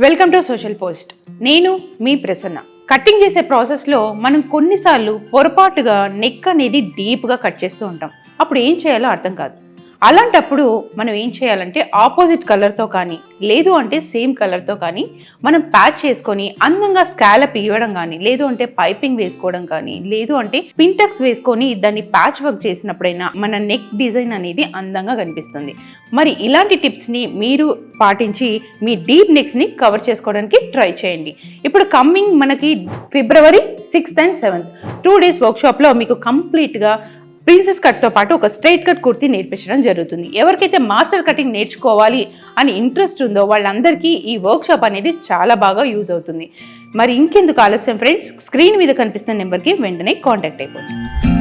Welcome to social post. నేను మీ Prasanna. Cutting చేసే ప్రాసెస్లో మనం కొన్నిసార్లు పొరపాటుగా నెక్ అనేది డీప్గా కట్ చేస్తూ ఉంటాం. అప్పుడు ఏం చేయాలో అర్థం కాదు. అలాంటప్పుడు మనం ఏం చేయాలంటే ఆపోజిట్ కలర్తో కానీ లేదు అంటే సేమ్ కలర్తో కానీ మనం ప్యాచ్ చేసుకొని అందంగా స్కాలప్ ఇవ్వడం కానీ లేదు అంటే పైపింగ్ వేసుకోవడం కానీ లేదు అంటే పింటక్స్ వేసుకొని దాన్ని ప్యాచ్ వర్క్ చేసినప్పుడైనా మన నెక్ డిజైన్ అనేది అందంగా కనిపిస్తుంది. మరి ఇలాంటి టిప్స్ని మీరు పాటించి మీ డీప్ నెక్స్ని కవర్ చేసుకోవడానికి ట్రై చేయండి. ఇప్పుడు కమ్మింగ్ మనకి February 6th and 7th 2 days వర్క్షాప్లో మీకు కంప్లీట్గా ప్రిన్సెస్ కట్తో పాటు ఒక స్ట్రైట్ కట్ కుర్తీ నేర్పించడం జరుగుతుంది. ఎవరికైతే మాస్టర్ కటింగ్ నేర్చుకోవాలి అని ఇంట్రెస్ట్ ఉందో వాళ్ళందరికీ ఈ వర్క్షాప్ అనేది చాలా బాగా యూజ్ అవుతుంది. మరి ఇంకెందుకు ఆలస్యం ఫ్రెండ్స్, స్క్రీన్ మీద కనిపిస్తున్న నెంబర్కి వెంటనే కాంటాక్ట్ అయిపోతుంది.